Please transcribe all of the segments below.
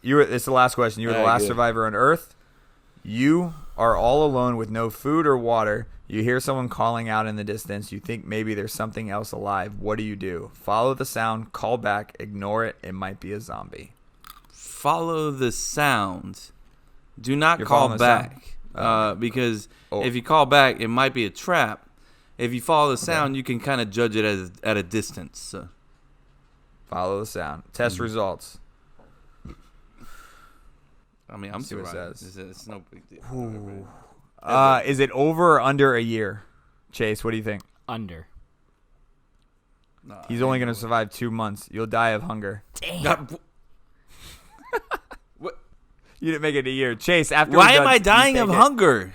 It's the last question. You were the last survivor on Earth. You are all alone with no food or water. You hear someone calling out in the distance. You think maybe there's something else alive. What do? Follow the sound, call back, ignore it. It might be a zombie. Follow the sound. Do not call back. Because if you call back, it might be a trap. If you follow the sound, you can kind of judge it at a distance. So. Follow the sound. Test results. I mean, I'm surprised. It's no big deal. Is it over or under a year? Chase, what do you think? Under. He's only going to survive 2 months. You'll die of hunger. Damn. What? You didn't make it a year. Chase, after why am I dying of hunger?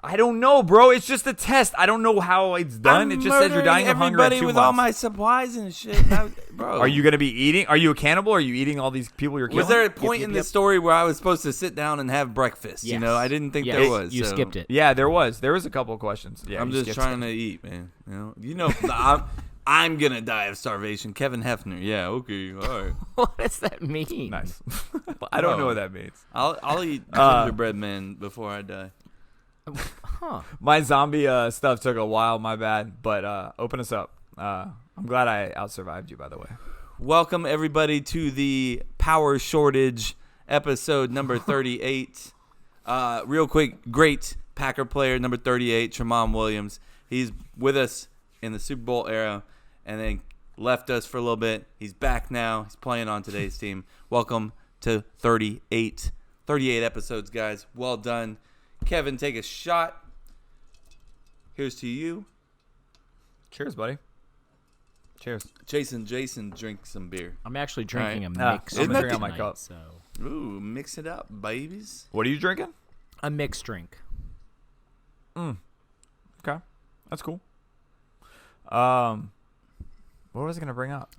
I don't know, bro. It's just a test. I don't know how it's done. It just says you're dying of hunger at 2 months. With all my supplies and shit, bro. Are you going to be eating? Are you a cannibal? Are you eating all these people you're killing? Was there a point in the story where I was supposed to sit down and have breakfast? Yes. You know, I didn't think there was. You skipped it. Yeah, there was. There was a couple of questions. Yeah, I'm just trying to eat, man. I'm going to die of starvation. Kevin Hefner. Yeah, okay, all right. What does that mean? Nice. I don't know what that means. I'll eat gingerbread man before I die. Huh. My zombie stuff took a while, my bad. But open us up. I'm glad I out-survived you, by the way. Welcome, everybody, to the Power Shortage episode number 38. Real quick, great Packer player, number 38, Tramon Williams. He's with us in the Super Bowl era and then left us for a little bit. He's back now. He's playing on today's team. Welcome to 38. 38 episodes, guys. Well done. Kevin, take a shot. Here's to you. Cheers, buddy. Cheers. Jason, drink some beer. I'm actually drinking a mixed drink I'm drinking my cup. So. Ooh, mix it up, babies. What are you drinking? A mixed drink. Okay. That's cool. What was I going to bring up?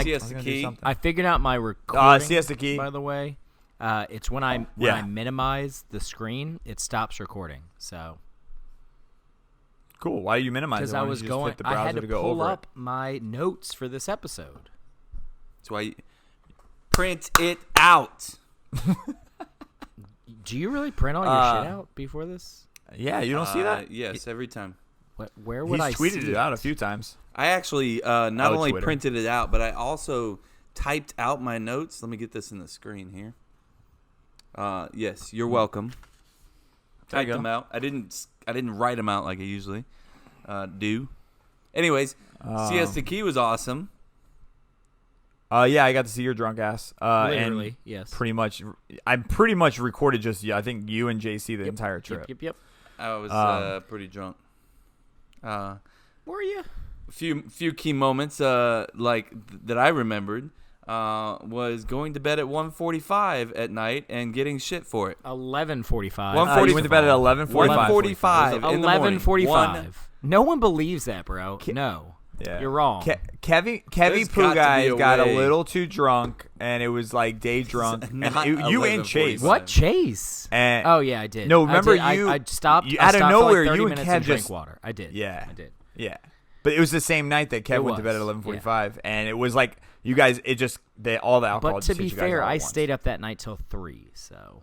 Siesta Key. I figured out my recording. Siesta Key. By the way, it's when I minimize the screen, it stops recording. So cool. Why are you minimizing? Because I was going. I had to pull up my notes for this episode. That's why you print it out. Do you really print all your shit out before this? Yeah, you don't see that? Yes, every time. Where would I see He's tweeted it out a few times. I actually not only Twitter. printed it out, but I also typed out my notes. Let me get this in the screen here. Yes, you're welcome. Typed them out. I didn't write them out like I usually do. Anyways, Siesta Key was awesome. Yeah, I got to see your drunk ass. Literally, and yes. I pretty much recorded just I think you and JC the entire trip. Yep. I was pretty drunk. Were you? Few key moments like that I remembered was going to bed at 1:45 at night and getting shit for it. 11:45. You went to bed at 11:45. 1:45 in the morning. 11:45. No one believes that, bro. No. Yeah. You're wrong. Kevy There's Pooh guy got a way. little too drunk, and it was like day drunk. And you and Chase. What Chase? And oh yeah, I did. No, remember I stopped. You, I out of stopped nowhere, for like 30 you and minutes Kev and drank just water. I did. Yeah, I did. Yeah, but it was the same night that Kev went to bed at 11:45, and it was like you guys. All the alcohol. But to be fair, I stayed up that night till 3. So.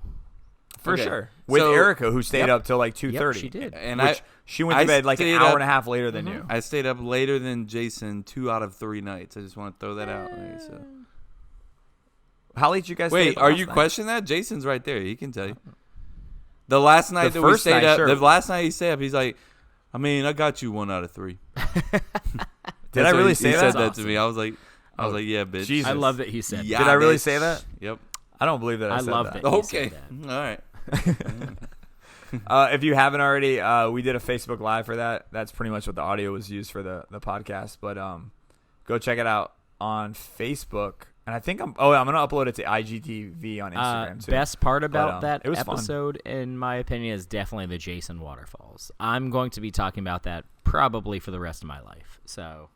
For sure. With Erica, who stayed up till like 2:30. Yep, she did. And she went to bed like an hour and a half later than you. I stayed up later than Jason 2 out of 3 nights. I just want to throw that out there. So. How late did you guys Wait, stay are you questioning that? Jason's right there. He can tell you. The last night that we stayed up, the last night he stayed up, he's like, I mean, I got you 1 out of 3. Did I really say that? He said that to me. I was like, yeah, bitch. Jesus. I love that he said that. Did I really say that? Yep. I don't believe that I said love that. that. Okay. All right. If you haven't already, we did a Facebook Live for that. That's pretty much what the audio was used for the podcast. But go check it out on Facebook. And I think I'm going to upload it to IGTV on Instagram too. Best part about that it was episode, in my opinion, is definitely the Jason waterfalls. I'm going to be talking about that probably for the rest of my life. So.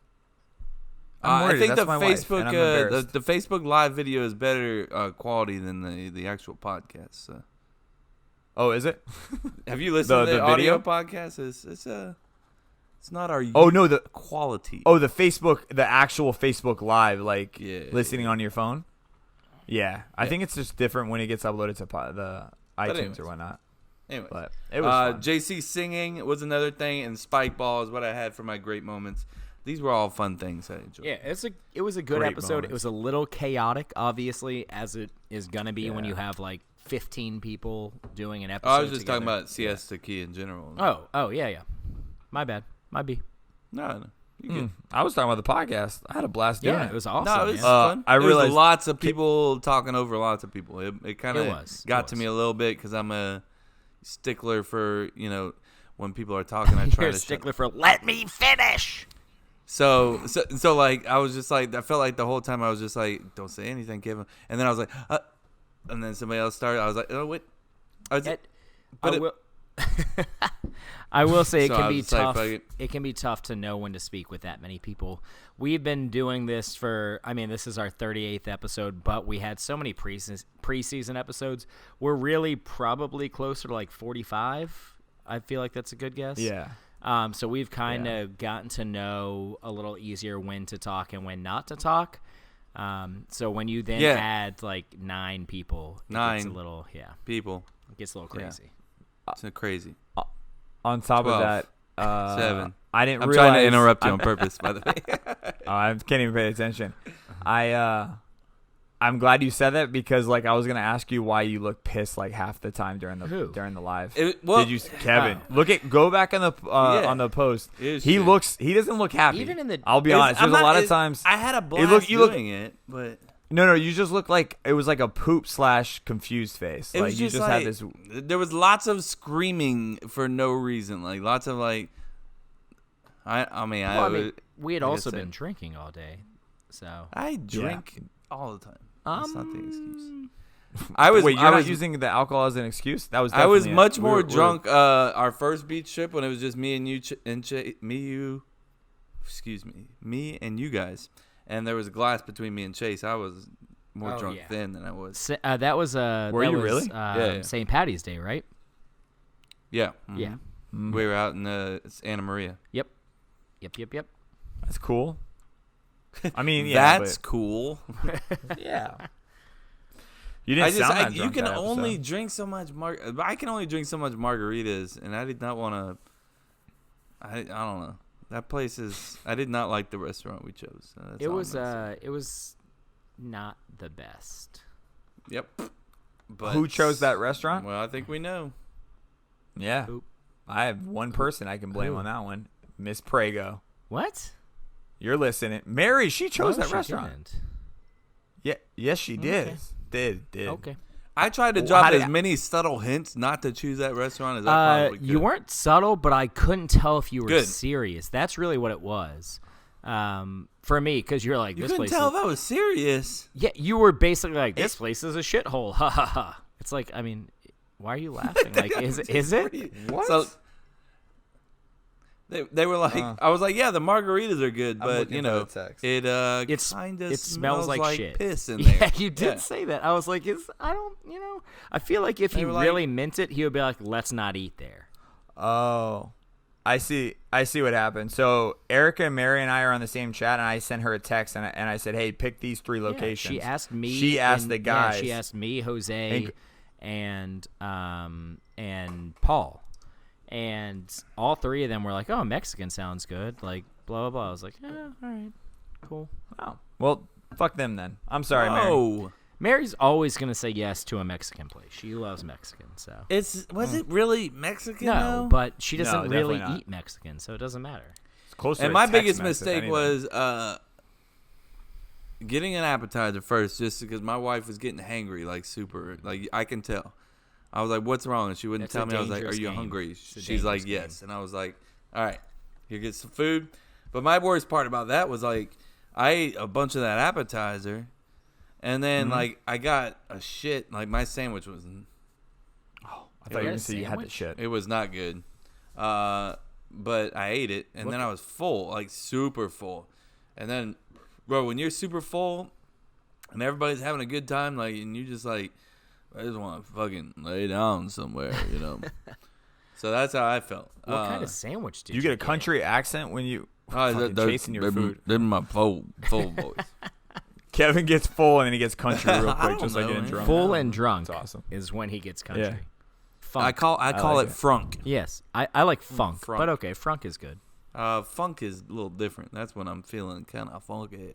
I think the Facebook the Facebook Live video is better quality than the actual podcast. So. Oh, is it? Have you listened to the audio podcast? It's not our the quality. Oh, the actual Facebook Live, listening on your phone. Yeah, I think it's just different when it gets uploaded to the iTunes or whatnot. Anyway, but it was fun. JC singing was another thing, and Spike Ball is what I had for my great moments. These were all fun things I enjoyed. Yeah, it was a good Great episode. moments. It was a little chaotic, obviously, as it is gonna be when you have like 15 people doing an episode. I was just together. talking about Siesta Key in general. Oh, yeah. My bad. My B. No. You good. I was talking about the podcast. I had a blast doing Yeah, it. it was awesome. No, it was man. fun. I There was realized- lots of people talking over lots of people. It kind It of was. got to me a little bit because I'm a stickler for, when people are talking, I try You're a to stickler for let me finish. So like I was just like I felt like the whole time I was just like, don't say anything, Kevin. And then I was like, and then somebody else started. I was like, oh wait, I will say it So can I be was just like, tough. fuck it. It can be tough to know when to speak with that many people. We've been doing this this is our 38th episode, but we had so many preseason episodes. We're really probably closer to like 45. I feel like that's a good guess. Yeah. So we've kind of gotten to know a little easier when to talk and when not to talk. So when you then add like 9 people, it gets a little people. It gets a little crazy. It's crazy. On top 12, of that, 7. I didn't I'm realize. trying to interrupt you on purpose, by the way. I can't even pay attention. I'm glad you said that because like I was gonna ask you why you look pissed like half the time during the live. Did you, Kevin? Go back on the post. He doesn't look happy. Even in the, I'll be honest. There's a lot of times I had a blast doing it, but no, you just look like it was like a poop / confused face. it Like was you just just like had this. there was lots of screaming for no reason, like lots of like. we had also been drinking all day, so I drink all the time. That's not the excuse. Wait, you're not using the alcohol as an excuse? That was. I was definitely much more drunk. Our first beach trip when it was just me and you, me and you guys, and there was a glass between me and Chase. I was more drunk then than I was. that was Were you really? Yeah. St. Patty's Day, right? Yeah. Yeah. Mm-hmm. We were out in Anna Maria. Yep. That's cool. I mean, yeah, That's cool. yeah. You didn't sound that drunk you can that only episode. drink so much I can only drink so much margaritas, and I did not want to. I don't know. That place is. I did not like the restaurant we chose. It was not the best. Yep. But Who chose that restaurant? Well, I think we know. Yeah. Who? I have one person I can blame Who? on that one. Miss Prego. What? You're listening. Mary, she chose No, that she restaurant. didn't. Yeah, yes, she did. Okay. Did. Okay. I tried to Well, drop how did as I- many subtle hints not to choose that restaurant as I possibly could. You weren't subtle, but I couldn't tell if you were Good. serious. That's really what it was. For me, because you're like, You this couldn't place tell is, if I was serious. yeah, you were basically like, this place is a shithole. Ha ha ha. It's like, I mean, why are you laughing? Like, is it? What? So they were like, I was like, yeah, the margaritas are good, I'm but looking you for know, the text. it It's kind of it smells like shit. piss in Yeah, there. you did say that. I was like, I feel like if They he were like- really meant it, he would be like, let's not eat there. Oh, I see what happened. So Erica, Mary, and I are on the same chat, and I sent her a text, and I said, hey, pick these 3 locations. Yeah, she asked me. She asked the guys. Yeah, she asked me, Jose, and Paul, and all 3 of them were like, "Oh, Mexican sounds good." Like blah blah blah. I was like, "Yeah, all right, cool." Oh, well, fuck them then. I'm sorry, Mary. Oh, Mary's always gonna say yes to a Mexican place. She loves Mexican, so was it really Mexican? no, though? but she doesn't definitely really not. eat Mexican, so it doesn't matter. It's closer And to my Tex-Mex, biggest if mistake anything. was getting an appetizer first, just because my wife was getting hangry, like super. Like I can tell. I was like, "What's wrong?" And she wouldn't It's tell a me. I was like, "Are dangerous you game. hungry?" It's a She's like, dangerous "Yes." And I was like, "All right, here, get some food." But my worst part about that was like, I ate a bunch of that appetizer, and then like I got a shit. Like my sandwich was. I thought you were going to say you had the sandwich? shit. It was not good. But I ate it, and then I was full, like super full. And then, bro, when you're super full and everybody's having a good time, like, and you just like, I just want to fucking lay down somewhere, you know? So that's how I felt. What kind of sandwich did Do you get a country accent when you fucking chasing your food? They're my full voice. Kevin gets full and then he gets country real I quick, don't just like know, getting man. drunk. Full and drunk That's awesome. is when he gets country. Yeah. Funk. I call like it it. frunk. Yes, I like funk, Frunk. but okay, frunk is good. Funk is a little different. That's when I'm feeling kind of funky.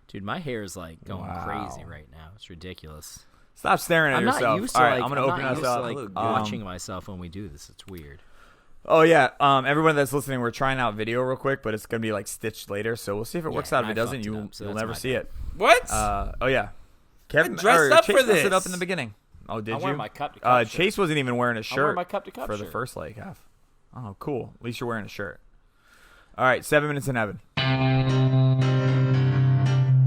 Dude, my hair is like going Wow. crazy right now. It's ridiculous. Stop staring at I'm yourself. not used to All right, like I'm gonna open not us used to, up. like watching myself when we do this. It's weird. Oh yeah, everyone that's listening, we're trying out video real quick, but it's gonna be like stitched later, so we'll see if it works out. If I it doesn't, fucked it you'll up, so you'll that's never my see bad. it. What? Oh yeah, Kevin dressed or up Chase for messed it up this. in the beginning. Oh, did I'm you? wearing my cup to cup shirt. Chase wasn't even wearing a I'm wearing shirt my cup to cup for the shirt. first like half. Oh, cool. At least you're wearing a shirt. All right, 7 minutes in heaven.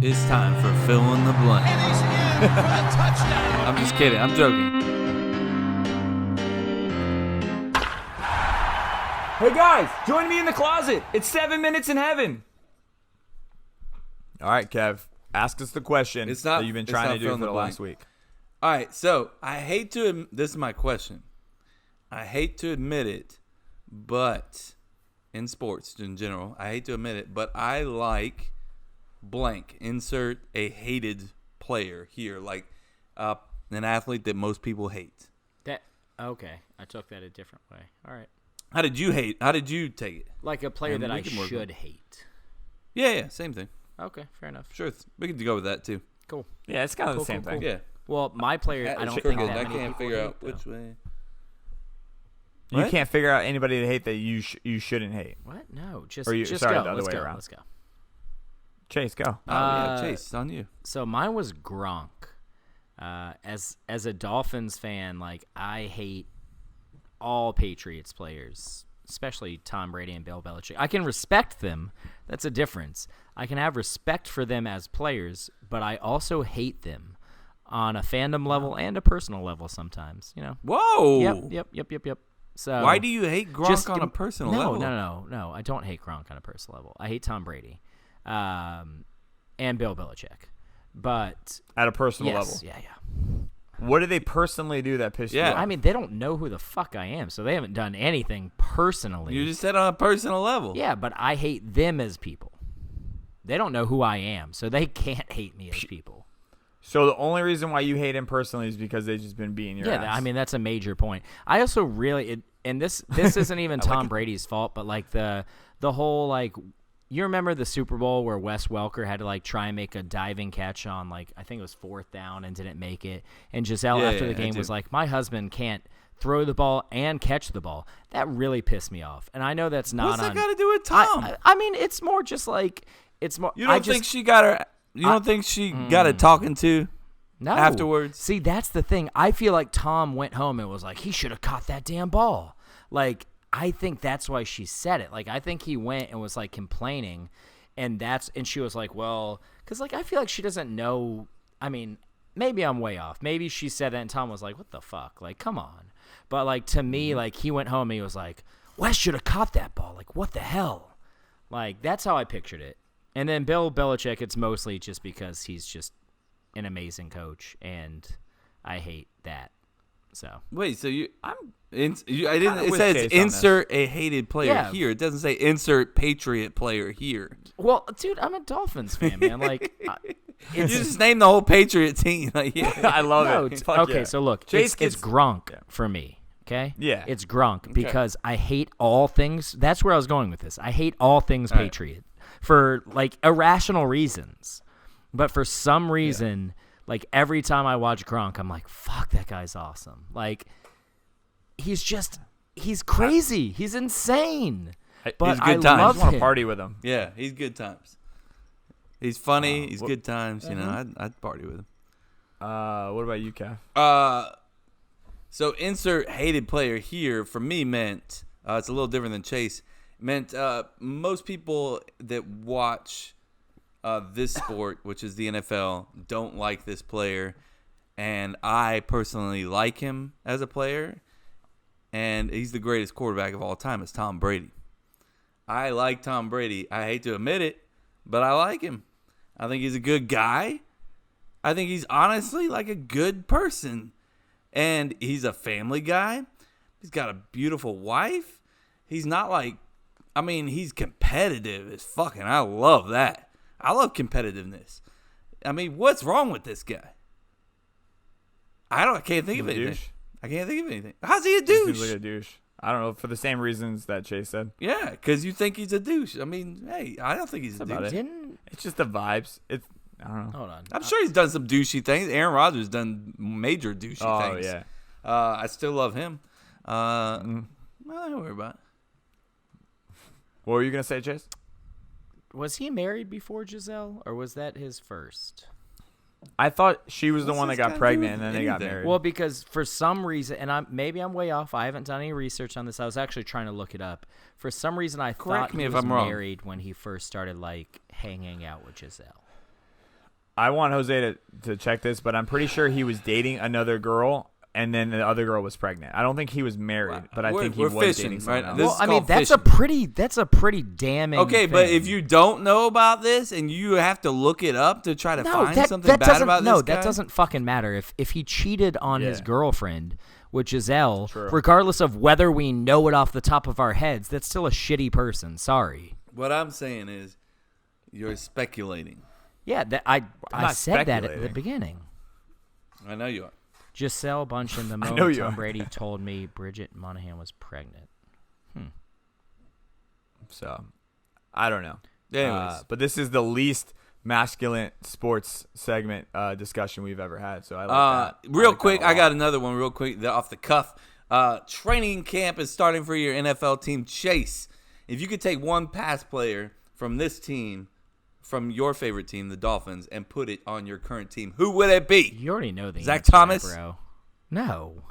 It's time for fill in the blank. I'm just kidding. I'm joking. Hey guys, join me in the closet. It's 7 minutes in heaven. All right, Kev, ask us the question It's not- that you've been it's trying not to do fill for in the the last blank. week. All right, so I hate to. This is my question. I hate to admit it, but in sports in general, I hate to admit it, but I like blank. Insert a hated player here, like an athlete that most people hate. That okay? I took that a different way. All right, How did you take it? like a player And that we I can work should on- hate. Yeah, same thing. Okay, fair enough. Sure, we can go with that too. Cool. Yeah, it's kind of Cool, the same cool, thing. cool. Yeah, Well, my player, I don't think that I many can't people figure hate, out though. which way. You What? can't figure out anybody to hate that you shouldn't hate. What? No, just Or you- just sorry, go. the other Let's way go. around. Let's go. Chase, go. Oh yeah, Chase, it's on you. So mine was Gronk. As a Dolphins fan, like I hate all Patriots players, especially Tom Brady and Bill Belichick. I can respect them. That's a difference. I can have respect for them as players, but I also hate them on a fandom level and a personal level sometimes, you know. Whoa. Yep. So Why do you hate Gronk on a personal level? No. I don't hate Gronk on a personal level. I hate Tom Brady, and Bill Belichick. But At a personal yes, level. yeah. What did they personally do that pissed you Yeah. off? I mean, they don't know who the fuck I am, so they haven't done anything personally. You just said on a personal level. Yeah, but I hate them as people. They don't know who I am, so they can't hate me as people. So the only reason why you hate him personally is because they've just been beating your ass. I mean, that's a major point. I also really and this isn't even Tom Brady's fault, but like the whole like you remember the Super Bowl where Wes Welker had to like try and make a diving catch on like I think it was 4th down and didn't make it, and Giselle after the game was like, my husband can't throw the ball and catch the ball. That really pissed me off, and I know that's not. What's that on, got to do with Tom? I mean, it's more just like it's more. You don't think she got her? You don't think she got a talking to? No. Afterwards? See, that's the thing. I feel like Tom went home and was like, he should have caught that damn ball. Like, I think that's why she said it. Like, I think he went and was like complaining, and she was like, well, because like I feel like she doesn't know. I mean, maybe I'm way off. Maybe she said that, and Tom was like, what the fuck? Like, come on. But like to me, like he went home and he was like, Wes should have caught that ball. Like, what the hell? Like, that's how I pictured it. And then Bill Belichick, it's mostly just because he's just an amazing coach, and I hate that. So Wait, so I didn't. It with says Chase on insert a hated player Yeah. here. It doesn't say insert Patriot player here. well, dude, I'm a Dolphins fan, man. Like, You just name the whole Patriot team. Like, yeah. I love no, it. Fuck okay, yeah. so look, Chase it's gets- Gronk for me. Okay, Yeah. it's Gronk because I hate all things. That's where I was going with this. I hate all things right. Patriot for like irrational reasons, but for some reason, like every time I watch Gronk, I'm like, fuck, that guy's awesome. Like, he's crazy. He's insane. He's But good I times. I love just want to him. party with him. Yeah, he's good times. He's funny. He's good times. You know, I'd party with him. What about you, Kev? So insert hated player here for me meant it's a little different than Chase. Meant most people that watch this sport, which is the NFL, don't like this player, and I personally like him as a player, and he's the greatest quarterback of all time. It's Tom Brady. I like Tom Brady. I hate to admit it, but I like him. I think he's a good guy. I think he's honestly like a good person. And he's a family guy. He's got a beautiful wife. He's not like, I mean, he's competitive as fucking. I love that. I love competitiveness. I mean, what's wrong with this guy? I can't think of anything. Douche? I can't think of anything. How's he a He douche? seems like a douche. I don't know, for the same reasons that Chase said. Yeah, because you think he's a douche. I mean, hey, I don't think he's a That's about douche. it. It's just the vibes. I don't know. Hold on. I'm sure he's done some douchey things. Aaron Rodgers done major douchey things. Yeah. I still love him. Well, don't worry about it. What were you gonna say, Chase? Was he married before Giselle, or was that his first? I thought she was the What's one that this got got to do pregnant with and then they got anything? married. Well, because for some reason, and maybe I'm way off. I haven't done any research on this. I was actually trying to look it up. For some reason, I Correct thought me he if was I'm wrong. married when he first started like hanging out with Giselle. I want Jose to check this, but I'm pretty sure he was dating another girl, and then the other girl was pregnant. I don't think he was married, but I think he we're was fishing, dating someone right? else. This Well, is I mean, called that's a pretty damning. Okay, but thing. if you don't know about this and you have to look it up to try to find something bad doesn't, about no, this guy, that doesn't fucking matter. If he cheated on his Yeah. girlfriend with Giselle, True. regardless of whether we know it off the top of our heads, that's still a shitty person. Sorry. what I'm saying is you're speculating. Yeah, I not said that at the speculating. beginning. I know you are. Giselle Bundchen, the know moment you Tom are. Brady told me Bridget Monahan was pregnant. So, I don't know. Anyways. But this is the least masculine sports segment discussion we've ever had. So I like that. Real I like quick, that a I got lot. another one real quick off the cuff. Training camp is starting for your NFL team. Chase, if you could take one pass player from this team, from your favorite team, the Dolphins, and put it on your current team, who would it be? You already know the Zach answer, Thomas? bro. No.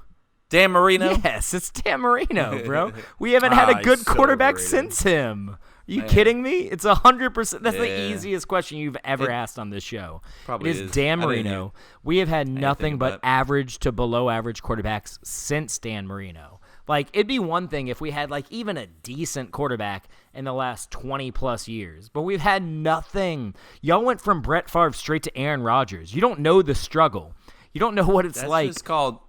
Dan Marino? Yes, it's Dan Marino, bro. We haven't had a he's good so quarterback overrated. since him. Are you Man. kidding me? It's 100%. That's Yeah. the easiest question you've ever It asked on this show. probably it is is. Dan I didn't Marino. We have had nothing think but about it. average to below average quarterbacks since Dan Marino. Like, it'd be one thing if we had, like, even a decent quarterback in the last 20-plus years. But we've had nothing. Y'all went from Brett Favre straight to Aaron Rodgers. You don't know the struggle. You don't know what it's That's like. just called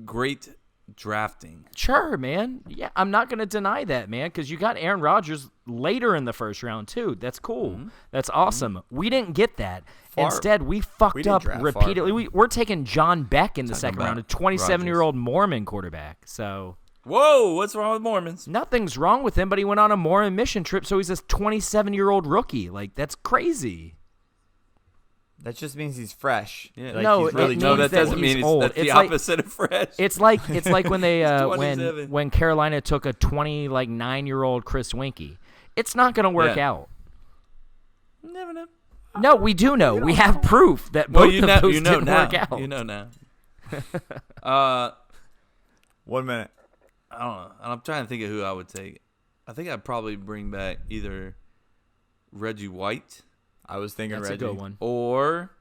great drafting. Sure, man. Yeah, I'm not going to deny that, man, because you got Aaron Rodgers later in the first round, too. That's cool. Mm-hmm. That's awesome. We didn't get that. Favre. Instead, we fucked We didn't up draft repeatedly. Favre. We're taking John Beck in the Talking second round, a about 27-year-old Mormon quarterback. So Whoa, what's wrong with Mormons? nothing's wrong with him, but he went on a Mormon mission trip, so he's a 27-year-old rookie. Like, that's crazy. That just means he's fresh. Yeah. Like, No, he's really it No, means that that doesn't he's mean old. that's the It's like- opposite of fresh. It's like when they when 27. Carolina took a 9-year-old Chris Winkie. It's not going to work Yeah. out. Never know. No, we do know. We have proof that Well, both you of know, those you know didn't now. work out. You know now. 1 minute. I don't know. I'm trying to think of who I would take. I think I'd probably bring back either Reggie White I was thinking That's Reggie. a good one. or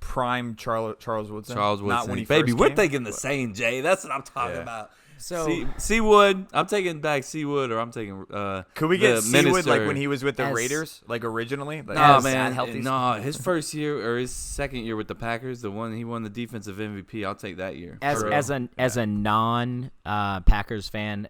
Prime Charles Woodson. Charles Woodson. Not when he Baby, first we're came, thinking the but- same, Jay. That's what I'm talking Yeah. about. So Seawood. I'm taking back Seawood, or I'm taking. Could we get the Seawood like minister. when he was with the As- Raiders, like originally? Like, No, as man. unhealthy? No, his first year or his second year with the Packers, the one he won the defensive MVP. I'll take that year. as True. as a non Packers fan,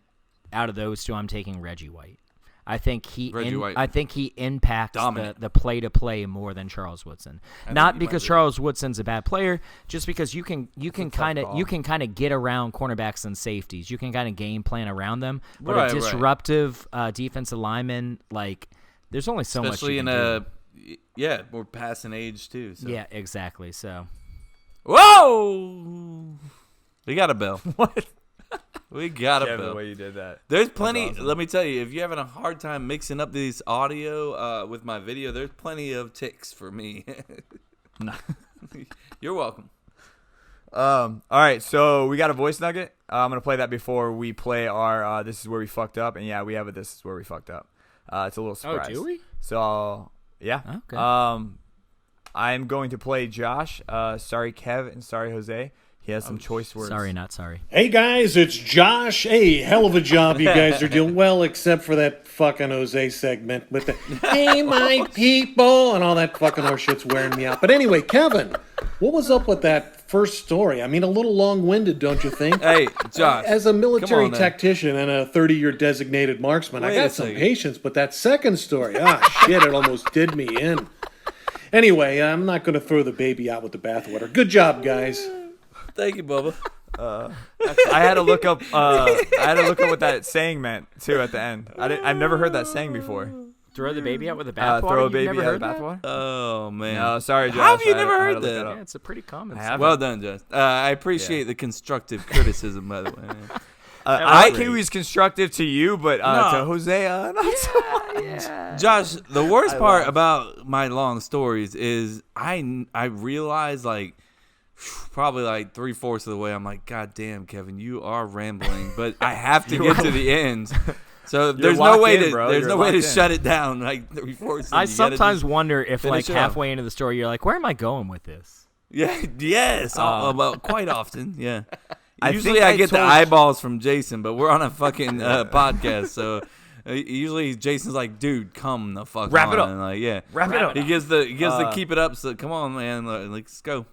out of those two, I'm taking Reggie White. I think he Reggie White. I think he impacts Dominant. the play to play more than Charles Woodson. think Not he because might be. Charles Woodson's a bad player, just because you can kind call. of get around cornerbacks and safeties. You can kind of game plan around them. But Right, a right. disruptive defensive lineman, like there's only so Especially much. in You can yeah, we're passing age too. So. do. Yeah, exactly. So Whoa! We got a bell. What? We got a Kevin, the bell. way you did that. There's plenty. awesome. Let me tell you, if you're having a hard time mixing up these audio with my video, there's plenty of ticks for me. You're welcome. All right, so we got a voice nugget. I'm gonna play that before we play our. This is where we fucked up, and yeah, we have a. This is where we fucked up. It's a little surprise. do we? So yeah. Okay. I'm going to play Josh. Sorry, Kev, and sorry, Jose. He has some choice words. sorry, not sorry. Hey guys, it's Josh. Hey, hell of a job you guys are doing. Well, except for that fucking Jose segment with the "Hey my people" and all that fucking horse shit's wearing me out. But anyway, Kevin, what was up with that first story? I mean, a little long-winded, don't you think? Hey, Josh. As a military come on now. tactician and a 30-year designated marksman, I Wait a got some second. patience. But that second story, shit, it almost did me in. Anyway, I'm not going to throw the baby out with the bathwater. Good job, guys. Thank you, Bubba. I had to look up. What that saying meant too at the end. I've never heard that saying before. Throw the baby out with the bathwater. Throw a baby You've never out heard with that? bathwater. Oh man. No, sorry, Josh. How have you I never had heard to look that? it up. Yeah, it's a pretty common. Well done, Just. I appreciate the constructive criticism, by the way. I think he was constructive to you, but to Hosea, not so much. Yeah. Josh, the worst part about my long stories is I realized like probably like 3/4 of the way, I'm like, God damn, Kevin, you are rambling, but I have to get to the end. So there's no way to shut it down. Like 3/4. I sometimes wonder if like it halfway into the story, you're like, where am I going with this? Yeah. Yes. Quite often. Yeah. Usually think I get the told eyeballs from Jason, but we're on a fucking podcast, so usually Jason's like, "Dude, come the fuck Wrap on." it up. And like, yeah, Wrap it up. He gives the keep it up. So come on, man, like, let's go.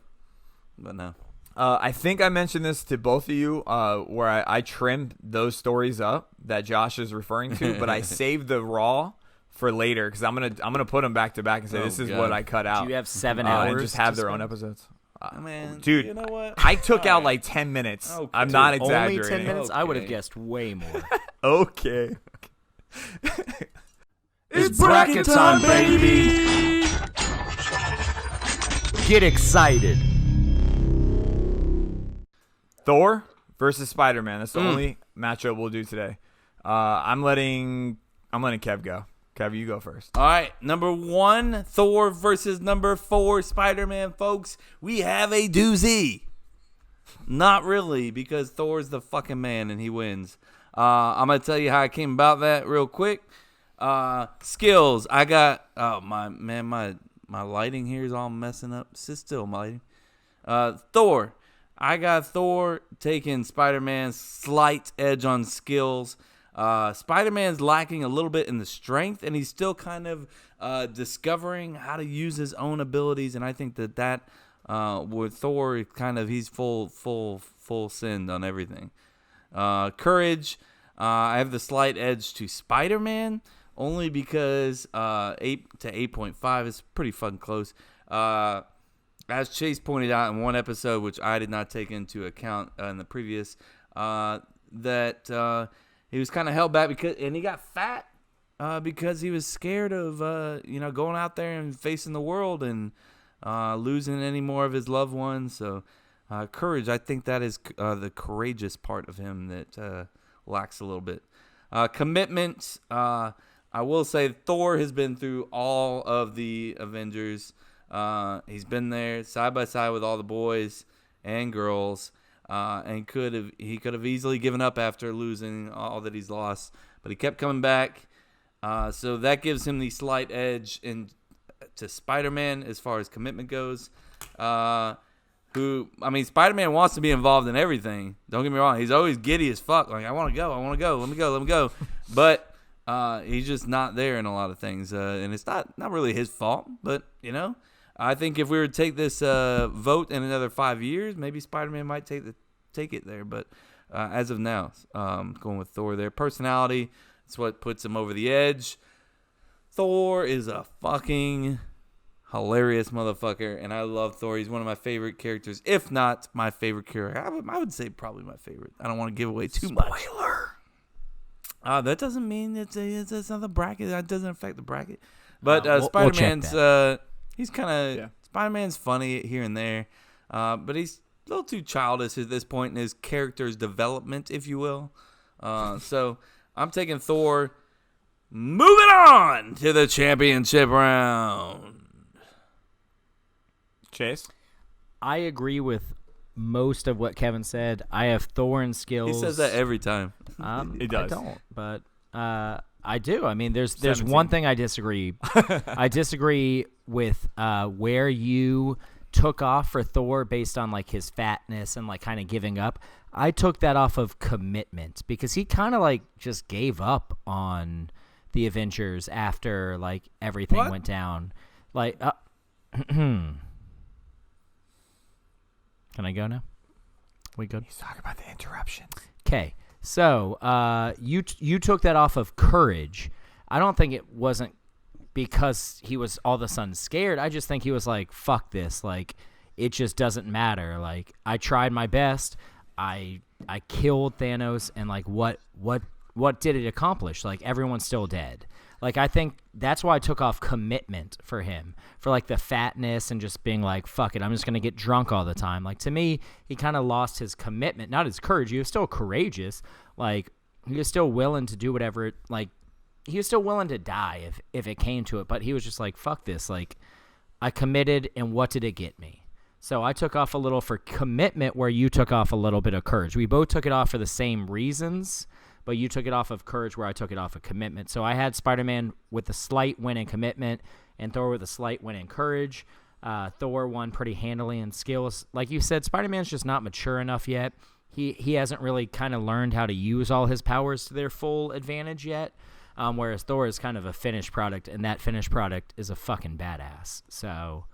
But no. I think I mentioned this to both of you, where I trimmed those stories up that Josh is referring to, but I saved the raw for later because I'm gonna put them back to back and say this is God. what I cut out. Do you have 7 hours? And just have to their own spend? episodes. Man, Dude, you know what? I took out like 10 minutes. Okay. I'm not Only exaggerating. 10 minutes? I would have Okay. guessed way more. Okay. It's bracket time, baby. Get excited. Thor versus Spider-Man. That's the only matchup we'll do today. I'm letting Kev go. Kev, you go first. All right, number 1, Thor versus number 4, Spider-Man, folks. We have a doozy. Not really, because Thor's the fucking man and he wins. I'm going to tell you how I came about that real quick. Skills. I got, my lighting here is all messing up. Sit still, my lighting. Thor. I got Thor taking Spider-Man's slight edge on skills. Spider-Man's lacking a little bit in the strength, and he's still kind of discovering how to use his own abilities. And I think that with Thor, kind of he's full send on everything. Courage, I have the slight edge to Spider-Man only because 8 to 8.5 is pretty fucking close. As Chase pointed out in one episode, which I did not take into account in the previous, that he was kind of held back and he got fat because he was scared of going out there and facing the world and losing any more of his loved ones. So courage, I think that is the courageous part of him that lacks a little bit. Commitment, I will say Thor has been through all of the Avengers. He's been there side by side with all the boys and girls. And he could have easily given up after losing all that he's lost, but he kept coming back. So that gives him the slight edge to Spider-Man as far as commitment goes. Spider-Man wants to be involved in everything. Don't get me wrong; he's always giddy as fuck. Like, I want to go, let me go. But he's just not there in a lot of things, and it's not really his fault. But I think if we were to take this vote in another 5 years, maybe Spider-Man might take it there. But as of now, going with Thor there. Personality, that's what puts him over the edge. Thor is a fucking hilarious motherfucker, and I love Thor. He's one of my favorite characters, if not my favorite character. I would say probably my favorite. I don't want to give away too much. Spoiler. That doesn't mean it's not the bracket. That doesn't affect the bracket. But we'll Spider-Man's... check he's kind of Spider-Man's funny here and there, but he's a little too childish at this point in his character's development, if you will. So I'm taking Thor. Moving on to the championship round. Chase? I agree with most of what Kevin said. I have Thor and skills. He says that every time. He does. I don't, but I do. I mean, there's 17. one thing I disagree. I disagree with where you took off for Thor based on like his fatness and like kind of giving up. I took that off of commitment because he kind of like just gave up on the Avengers after like everything went down. Like, can I go now? We good? He's talking about the interruptions. Okay. So you took that off of courage. I don't think it wasn't because he was all of a sudden scared. I just think he was like, fuck this. Like, it just doesn't matter. Like, I tried my best. I killed Thanos, and like, what did it accomplish? Like, everyone's still dead. Like, I think that's why I took off commitment for him, for like the fatness and just being like, fuck it, I'm just going to get drunk all the time. Like, to me, he kind of lost his commitment, not his courage. He was still courageous. Like, he was still willing to do whatever, like, he was still willing to die if it came to it. But he was just like, fuck this. Like, I committed, and what did it get me? So I took off a little for commitment where you took off a little bit of courage. We both took it off for the same reasons, but you took it off of courage where I took it off of commitment. So I had Spider-Man with a slight win in commitment and Thor with a slight win in courage. Thor won pretty handily in skills. Like you said, Spider-Man's just not mature enough yet. He hasn't really kind of learned how to use all his powers to their full advantage yet, whereas Thor is kind of a finished product, and that finished product is a fucking badass. So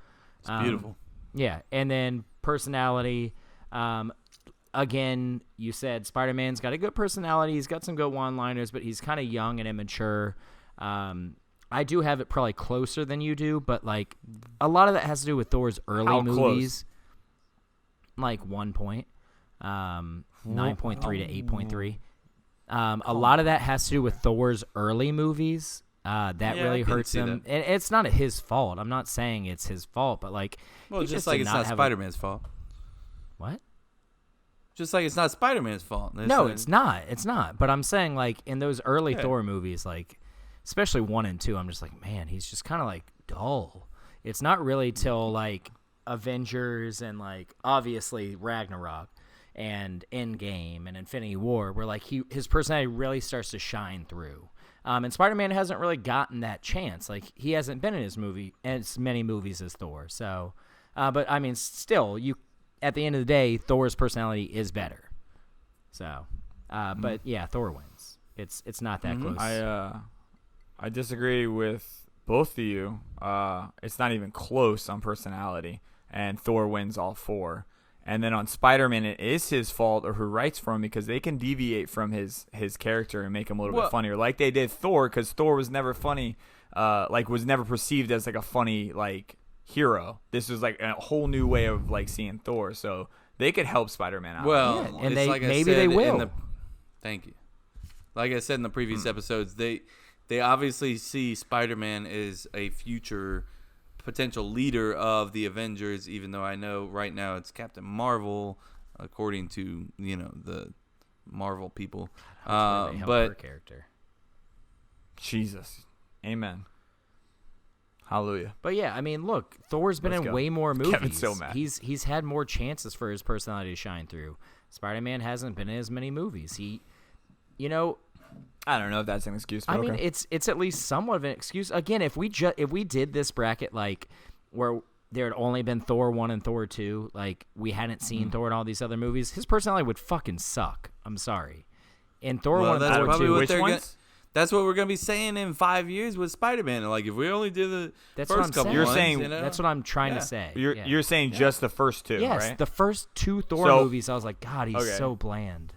it's beautiful. Yeah, and then personality. Again, you said Spider-Man's got a good personality. He's got some good one-liners, but he's kind of young and immature. I do have it probably closer than you do, but like a lot of that has to do with Thor's early movies. Like 1 point, 9.3 to 8.3. A lot of that has to do with Thor's early movies. That really hurts him. And it's not his fault. I'm not saying it's his fault, but like, well, just like it's not Spider-Man's fault. What? Just like it's not Spider-Man's fault. No, it's not. It's not. But I'm saying, like, in those early Thor movies, like, especially 1 and 2, I'm just like, man, he's just kind of, like, dull. It's not really till, like, Avengers and, like, obviously Ragnarok and Endgame and Infinity War where, like, his personality really starts to shine through. And Spider-Man hasn't really gotten that chance. Like, he hasn't been in as many movies as Thor. So, but, I mean, still, at the end of the day, Thor's personality is better. So, but yeah, Thor wins. It's not that close. I disagree with both of you. It's not even close on personality, and Thor wins all 4. And then on Spider-Man, it is his fault or who writes for him because they can deviate from his character and make him a little bit funnier, like they did Thor, because Thor was never funny, was never perceived as like a funny hero. This was like a whole new way of like seeing Thor, so they could help Spider-Man out. Well, and like maybe they will. Thank you. Like I said in the previous episodes, they obviously see Spider-Man as a future potential leader of the Avengers, even though I know right now it's Captain Marvel, according to the Marvel people. But her character. Jesus, amen. Hallelujah. But yeah, I mean, look, Thor's been in way more movies. Kevin's so mad. He's had more chances for his personality to shine through. Spider-Man hasn't been in as many movies. I don't know if that's an excuse. But I mean, it's at least somewhat of an excuse. Again, if we did this bracket like where there had only been Thor 1 and Thor 2, like we hadn't seen Thor in all these other movies, his personality would fucking suck. I'm sorry. In Thor 1 and Thor 2, which ones? That's what we're gonna be saying in 5 years with Spider-Man. Like if we only did the first couple, you're ones, saying that's what I'm trying to say. You're saying just the first 2, yes, right? the first 2 Thor movies. I was like, God, he's so bland.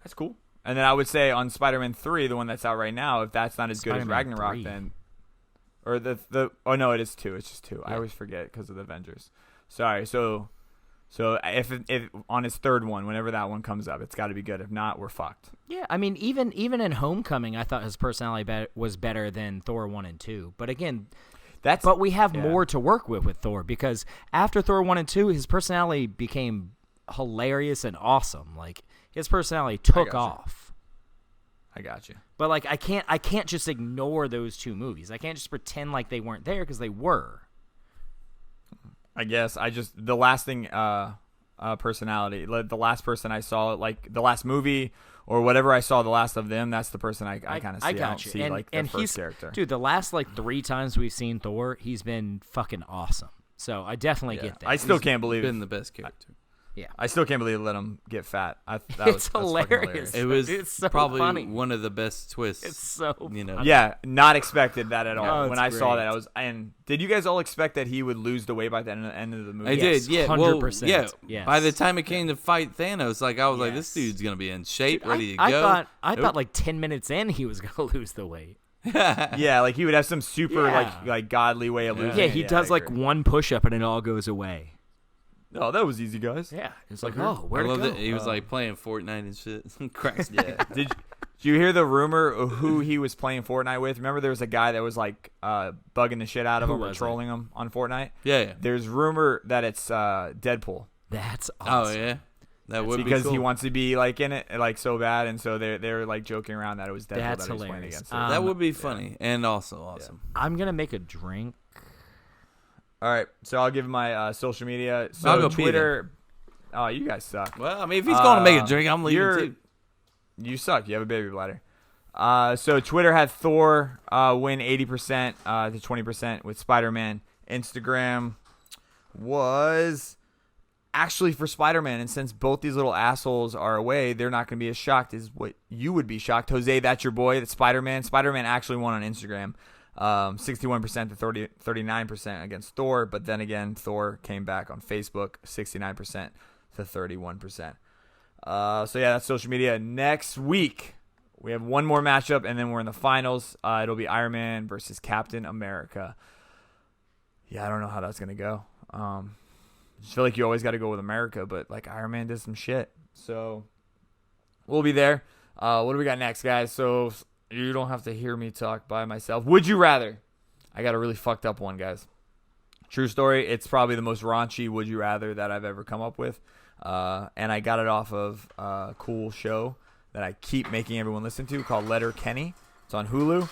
That's cool. And then I would say on Spider-Man 3, the one that's out right now, if that's not as good as Ragnarok, 3. then or oh no, it is 2. It's just 2. Yeah. I always forget because of the Avengers. Sorry. So if on his 3rd one, whenever that one comes up, it's got to be good. If not, we're fucked. Yeah, I mean, even in Homecoming, I thought his personality was better than Thor 1 and 2. But again, but we have more to work with Thor, because after Thor 1 and 2, his personality became hilarious and awesome. Like his personality took off. I got you. But like I can't just ignore those 2 movies. I can't just pretend like they weren't there, because they were. I guess the last thing, personality, the last person I saw, like the last movie or whatever I saw, the last of them, that's the person I kind of see. I got you. See, like the first character. Dude, the last 3 times we've seen Thor, he's been fucking awesome. So I definitely get that. I still can't believe been the best character. Yeah, I still can't believe they let him get fat. It's hilarious. It's so probably funny. One of the best twists. It's so funny. Yeah, not expected that at all. No, when I saw great. that, and did you guys all expect that he would lose the weight by the end of the movie? I did, yeah. 100%. Well, Yes. By the time it came to fight Thanos, like I was like, this dude's gonna be in shape, ready to go. I thought like 10 minutes in he was gonna lose the weight. Yeah, like he would have some super like godly way of losing. Yeah, it. he does I like agree. one push-up and it all goes away. Oh, that was easy, guys. Yeah, it's like, Okay. where'd I it love go? that he was like playing Fortnite and shit. Cracks me Yeah. Did you hear the rumor of who he was playing Fortnite with? Remember there was a guy that was like bugging the shit out of Who him or was trolling him on Fortnite? Yeah. There's rumor that it's Deadpool. That's Oh awesome. yeah. That would Because be cool. he wants to be like in it like so bad, and so they're like joking around that it was Deadpool That's that he was playing hilarious. against. that would be funny and also awesome. I'm gonna make a drink. All right, so I'll give my social media. So I'll go pee Twitter. Oh, you guys suck. Well, I mean, if he's going to make a drink, I'm leaving too. You suck. You have a baby bladder. So Twitter had Thor win 80% to 20% with Spider-Man. Instagram was actually for Spider-Man, and since both these little assholes are away, they're not going to be as shocked as what you would be shocked. Jose, that's your boy. That's Spider-Man. Spider-Man actually won on Instagram. 61% to 39% against Thor, but then again, Thor came back on Facebook, 69% to 31%. So yeah, that's social media. Next week, we have one more matchup, and then we're in the finals. It'll be Iron Man versus Captain America. Yeah, I don't know how that's gonna go. I just feel like you always got to go with America, but like Iron Man did some shit, so we'll be there. What do we got next, guys? So you don't have to hear me talk by myself. Would you rather? I got a really fucked up one, guys. True story. It's probably the most raunchy would you rather that I've ever come up with. And I got it off of a cool show that I keep making everyone listen to called Letter Kenny. It's on Hulu.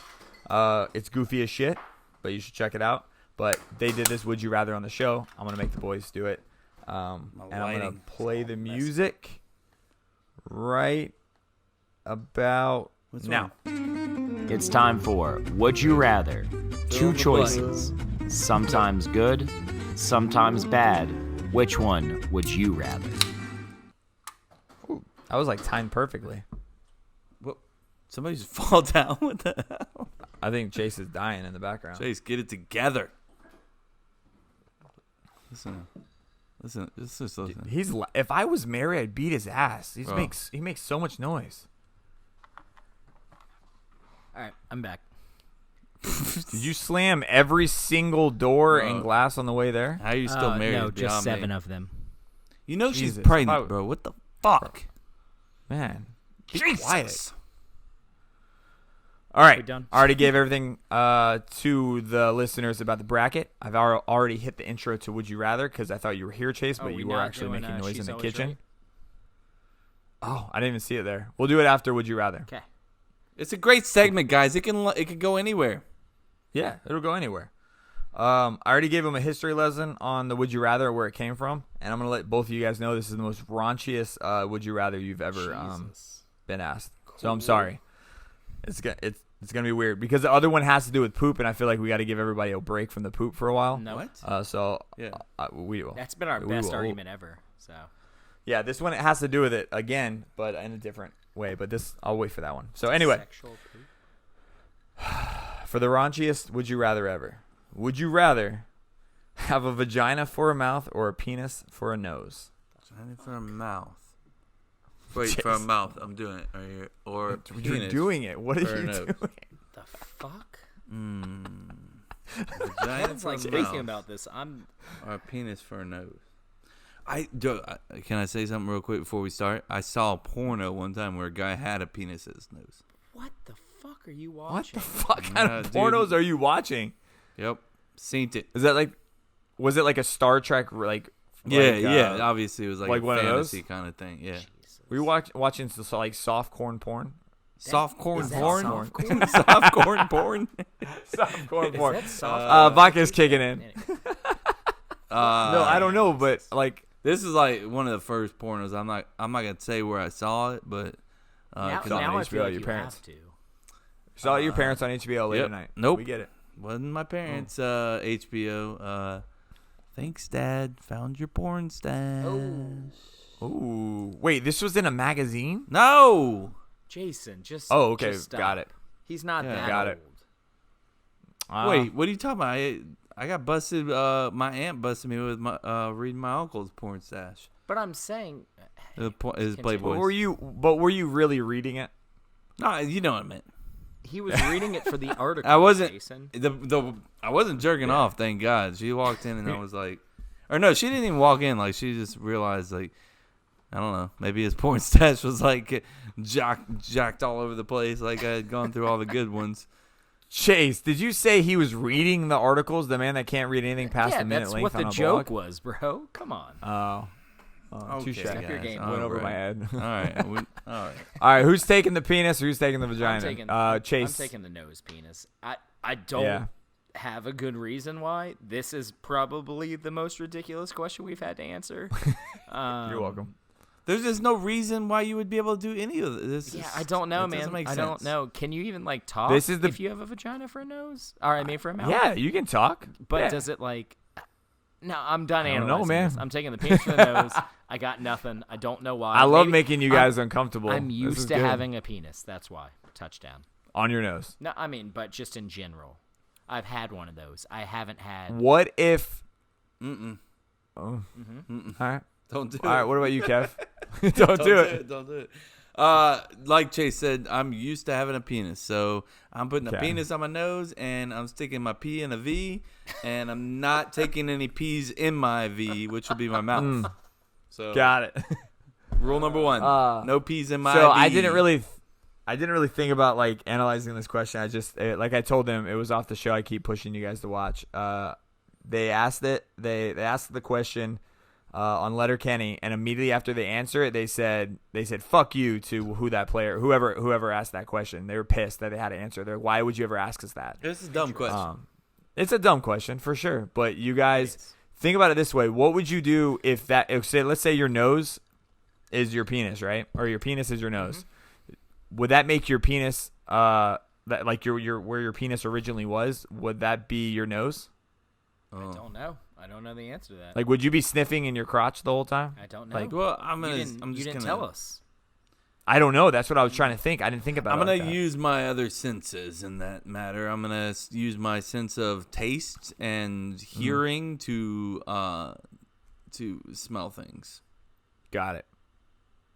It's goofy as shit, but you should check it out. But they did this would you rather on the show. I'm going to make the boys do it. And I'm going to play the music right about now. It's time for Would You Rather. Two choices. Sometimes good, sometimes bad. Which one would you rather? Ooh, that was like timed perfectly. What? Somebody just fall down. What the hell? I think Chase is dying in the background. Chase, get it together. Listen. Just listen. If I was Mary, I'd beat his ass. He Bro. makes so much noise. All right, I'm back. Did you slam every single door and Bro. glass on the way there? How are you still married? No, is just beyond 7 me. of them. You know she's Jesus. pregnant, Oh. bro. What the fuck? Man, be Jesus. quiet. All right, We done? I already gave everything to the listeners about the bracket. I've already hit the intro to Would You Rather because I thought you were here, Chase, but we you were not actually doing, making noise in She's the Always kitchen. Right? Oh, I didn't even see it there. We'll do it after Would You Rather. Okay. It's a great segment, guys. It can go anywhere. Yeah, it'll go anywhere. I already gave him a history lesson on the Would You Rather, where it came from, and I'm gonna let both of you guys know this is the most raunchiest Would You Rather you've ever been asked. So I'm sorry. It's gonna be weird because the other one has to do with poop, and I feel like we got to give everybody a break from the poop for a while. No. What? So Yeah. we will. That's been our We best will. argument ever. So Yeah, this one it has to do with it again, but in a different way. But this, I'll wait for that one. So anyway, Sexual poop. for the raunchiest Would You Rather ever, would you rather have a vagina for a mouth or a penis for a nose? Vagina for a mouth. Wait, for a mouth. I'm doing it right here. Or You're penis doing it. What are for a you nose. doing? The fuck? Vagina Kevin's for like a thinking mouth. about this. Or a penis for a nose. Can I say something real quick before we start? I saw a porno one time where a guy had a penis at his nose. What the fuck are you What watching? the fuck kind of dude. pornos are you watching? Yep. Seen it. Is that like, was it like a Star Trek Yeah. Obviously, it was like a one of those? fantasy kind of thing. Yeah. Were you watching some like soft corn porn? Soft corn is that porn? soft corn? Soft corn porn? Soft corn porn. Is that soft? Vodka's kicking in. No, No, I don't know, but like, This is like one of the first pornos. I'm not gonna say where I saw it, but now 'cause on now I HBO, feel like your you parents. have to. saw your parents on HBO late yep. at night. Nope. We get it. wasn't my parents. HBO. Thanks, Dad. Found your porn stash. Ooh, wait, this was in a magazine? No. Jason, just Oh, okay, just stop. got it. He's not Yeah, that got old. it. Wait, what are you talking about? I got busted. My aunt busted me with my reading my uncle's porn stash. But I'm saying, His continue. Playboys. Were you really reading it? No, you know what I meant. He was reading it for the article. I wasn't. Jason. I wasn't jerking off. Thank God. She walked in and I was like, or no, she didn't even walk in. Like she just realized like, I don't know. Maybe his porn stash was like jacked all over the place. Like I had gone through all the good ones. Chase, did you say he was reading the articles? The man that can't read anything past a minute that's length what on the a joke blog? was, bro. Come on. Touche. Okay, your game. Went over my head. All right. All right. All right, who's taking the penis or who's taking the vagina? Chase. I'm taking the nose penis. I don't have a good reason why. This is probably the most ridiculous question we've had to answer. You're welcome. There's just no reason why you would be able to do any of this. Yeah, I don't know, man. I don't know. Can you even like talk if you have a vagina for a nose? Or I mean for a mouth? Yeah, you can talk. But does it like? No, I'm done analyzing know, man. this. I'm taking the penis for the nose. I got nothing. I don't know why. I love making you guys uncomfortable. I'm used to having a penis. That's why. Touchdown. On your nose. No, I mean, but just in general. I've had one of those. I haven't had. What if? Mm-mm. Oh. All right. Don't do it. All right. What about you, Kev? Don't do it. Don't do it. Like Chase said, I'm used to having a penis, so I'm putting a penis on my nose, and I'm sticking my P in a V, and I'm not taking any P's in my V, which will be my mouth. So Got it. rule number 1: no P's in my So V. I didn't really think about like analyzing this question. I just like I told them it was off the show. I keep pushing you guys to watch. They asked it. They asked the question on Letterkenny, and immediately after they answer it, they said "fuck you" to whoever asked that question. They were pissed that they had to answer. They're why would you ever ask us that? This is a dumb question. It's a dumb question for sure. But you guys think about it this way: what would you do if let's say your nose is your penis, right? Or your penis is your nose. Mm-hmm. Would that make your penis that like your where your penis originally was? Would that be your nose? I don't know. I don't know the answer to that. Like, would you be sniffing in your crotch the whole time? I don't know. Like, well, you didn't tell us. I don't know. That's what I was trying to think. I didn't think about it. I'm going to use my other senses in that matter. I'm going to use my sense of taste and hearing to smell things. Got it.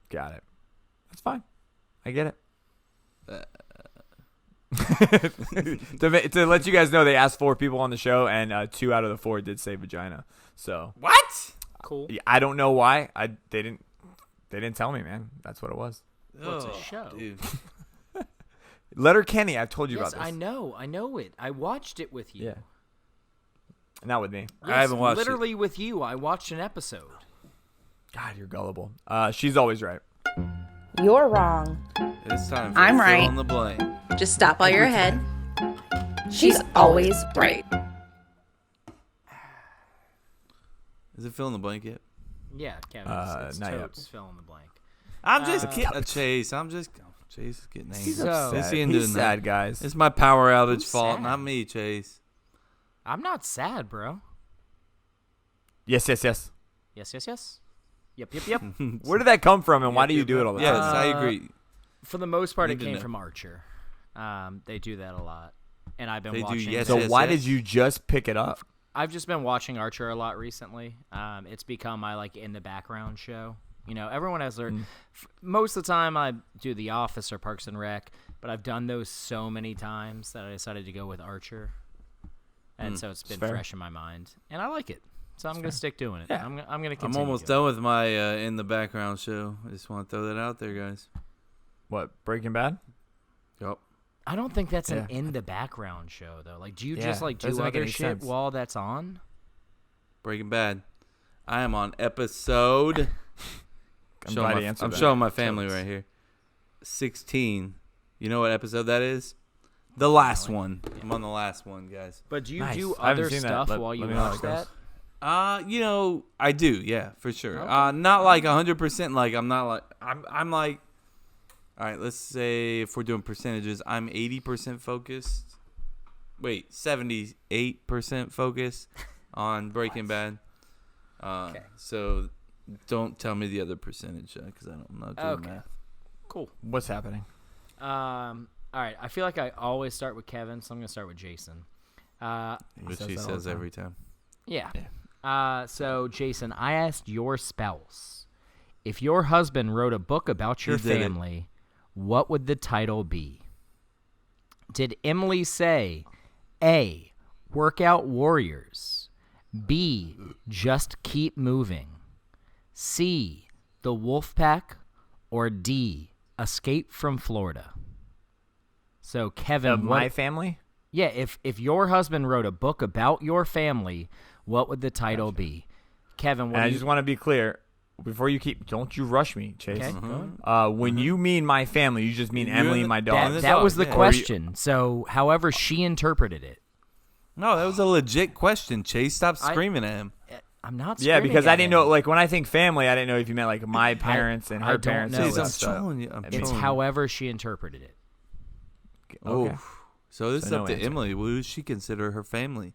That's fine. I get it. To let you guys know, they asked 4 people on the show, and 2 out of the 4 did say vagina. So what? Cool. I don't know why. They didn't tell me, man. That's what it was. What's a show? Dude. Letterkenny, I've told you about this. I know it. I watched it with you. Yeah. Not with me. Yes, I haven't watched literally it. With you. I watched an episode. God, you're gullible. She's always right. You're wrong. It's time for I'm fill right. in the blank. Just stop while you're ahead. She's always right. Is it fill in the blank yet? Yeah, Kevin. It's not yet. totes fill in the blank. I'm just kidding. Chase. Chase is getting angry. He's He's sad, guys. It's my power outage Who's fault, sad? not me, Chase. I'm not sad, bro. Yes. Yes. Yep. Where did that come from, and why do you do it all the Yes, time? I agree. For the most part, Need it to came know. from Archer. They do that a lot, and I've been They do, watching. yes, So yes, why yes. did you just pick it up? I've just been watching Archer a lot recently. It's become my like in the background show. You know, everyone has their. Most of the time, I do The Office or Parks and Rec, but I've done those so many times that I decided to go with Archer, and so it's been fair. fresh in my mind, and I like it. So I'm gonna stick doing it. Yeah. I'm gonna I'm continue. almost doing done with my in the background show. I just want to throw that out there, guys. What, Breaking Bad? Yep. it. I don't think that's an Yeah. in the background show though. Like, do you Yeah, just like do doesn't make other any shit sense. while that's on? Breaking Bad. I am on episode. I'm glad he answered I'm that. showing my family Totes. right here. 16. You know what episode that is? The last one. I'm on the last one, guys. But do you Nice. do I haven't other seen that. stuff Let- while you let me know how watch it goes. that? You know, I do, yeah, for sure. Okay. Not like 100%. Like I'm not like I'm like. All right, let's say if we're doing percentages, I'm 80% focused. Wait, 78% focused on Breaking Bad. Okay. So don't tell me the other percentage because I'm not doing Okay. math. Cool. What's happening? All right. I feel like I always start with Kevin, so I'm gonna start with Jason. Which says he that all the says time. every time. Yeah. So Jason, I asked your spouse if your husband wrote a book about your He did it. family, what would the title be? Did Emily say A, workout warriors, B, just keep moving, C, the wolf pack, or D, escape from Florida? So, Kevin, Of my family? Yeah, if your husband wrote a book about your family, what would the title be? Kevin, what And do I you... just want to be clear. Before you don't you rush me, Chase. Okay, When you mean my family, you just mean Emily and my dog. that was the yeah. question. So, however she interpreted it. No, that was a legit question. Chase, stop screaming at him. I'm not Yeah, screaming because at I didn't him. know. Like when I think family, I didn't know if you meant like my parents and I her don't parents. know. and Chase, all I'm that stuff. trolling you. I'm It's trolling you. however she interpreted it. Okay. Oof. So this So is no up to answer. Emily. Who does she consider her family?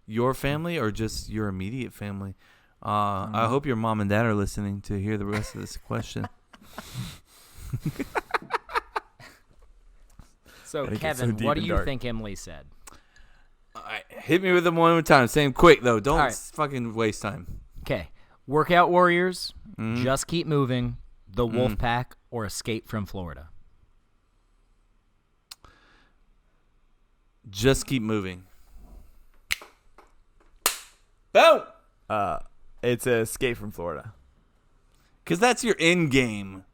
Your family or just your immediate family? I hope your mom and dad are listening to hear the rest of this question. So, I think it's Kevin, so deep what do and you dark. think Emily said? All right, hit me with them one more time. Same quick though. Don't All right. fucking waste time. Okay. Workout warriors, Mm-hmm. just keep moving, the wolf pack, or escape from Florida? Just keep moving. Boom. It's a Escape from Florida. Because that's your end game.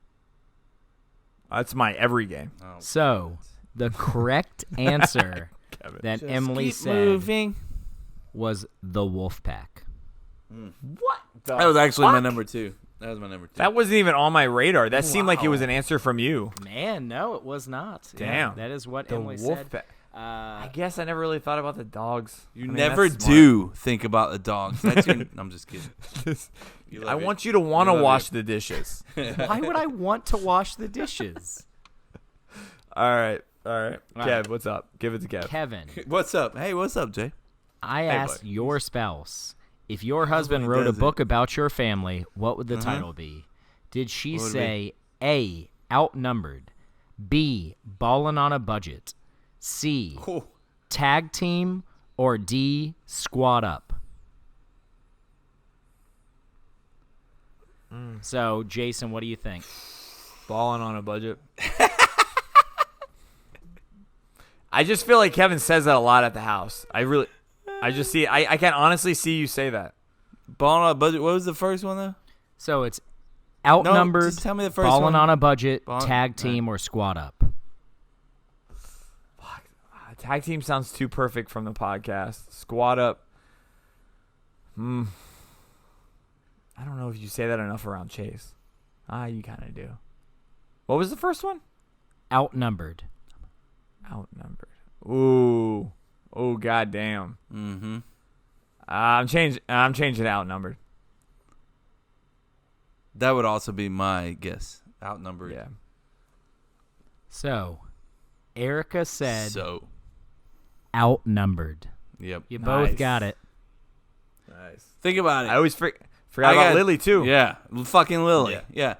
That's my every game. So, the correct answer Kevin. that Just Emily keep said moving. was the wolf pack. What? That was actually my number 2. That was my number 2. That wasn't even on my radar. That seemed like it was an answer from you. Man, no, it was not. Yeah, Damn. that is what The Emily wolf said. pack. I guess I never really thought about the dogs. You I mean, never that's smart. do think about the dogs. That's your, I'm just kidding. You love I it. want you to want to love wash it. the dishes. Why would I want to wash the dishes? All right. Kev, right. what's up? Give it to Kev. Kevin, What's up? Hey, what's up, Jay? I asked buddy. your spouse, if your husband he wrote a does it. book about your family, what would the title be? Did she What would it say A, outnumbered, B, ballin' on a budget, C, tag team, or D, squad up? So, Jason, what do you think? Balling on a budget. I just feel like Kevin says that a lot at the house. I just see. I can honestly see you say that. Ball on a budget. What was the first one though? So it's outnumbered, just tell me the first ballin' one. on a budget, Ball- tag team, or squad up. Tag team sounds too perfect from the podcast. Squad up. I don't know if you say that enough around Chase. You kind of do. What was the first one? Outnumbered. Outnumbered. Ooh. Oh, goddamn. Mm-hmm. I'm changing to outnumbered. That would also be my guess. Outnumbered. Yeah. So, Erica said So. outnumbered. Yep. You both Nice. got it. Nice. Think about it. I always forgot about Lily too. Yeah, fucking Lily. Yeah,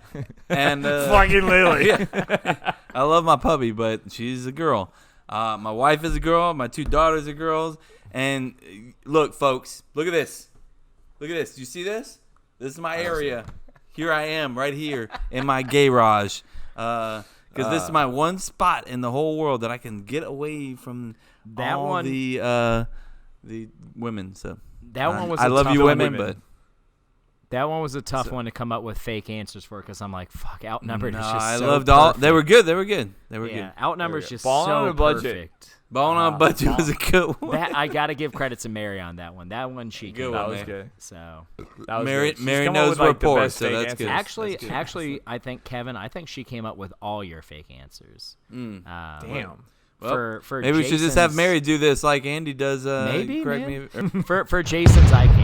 and Fucking Lily. I love my puppy, but she's a girl. My wife is a girl. My 2 daughters are girls. And look, folks, look at this. Look at this. Do you see this? This is my area. Here I am, right here in my garage. Because this is my one spot in the whole world that I can get away from That all one- the women. So That one was I a love tough you, one. women, but. That one was a tough one to come up with fake answers for because I'm like, fuck, outnumbered No, is just I so loved all. perfect. They were good. They were good. They were Yeah, good. outnumbered is just Ball on so a budget. perfect. Balling on a budget was a good one. That I got to give credit to Mary on that one. That one she Good came one, up That was man. good. So That was Mary- good. She's Mary come up knows with, like, the rapport, best so fake that's answers. good. actually, I think Kevin, I think she came up with all your fake answers. Damn. Well, For Maybe we should just have Jason's- Mary do this like Andy does. Maybe, correct man. me. for Jason's, I came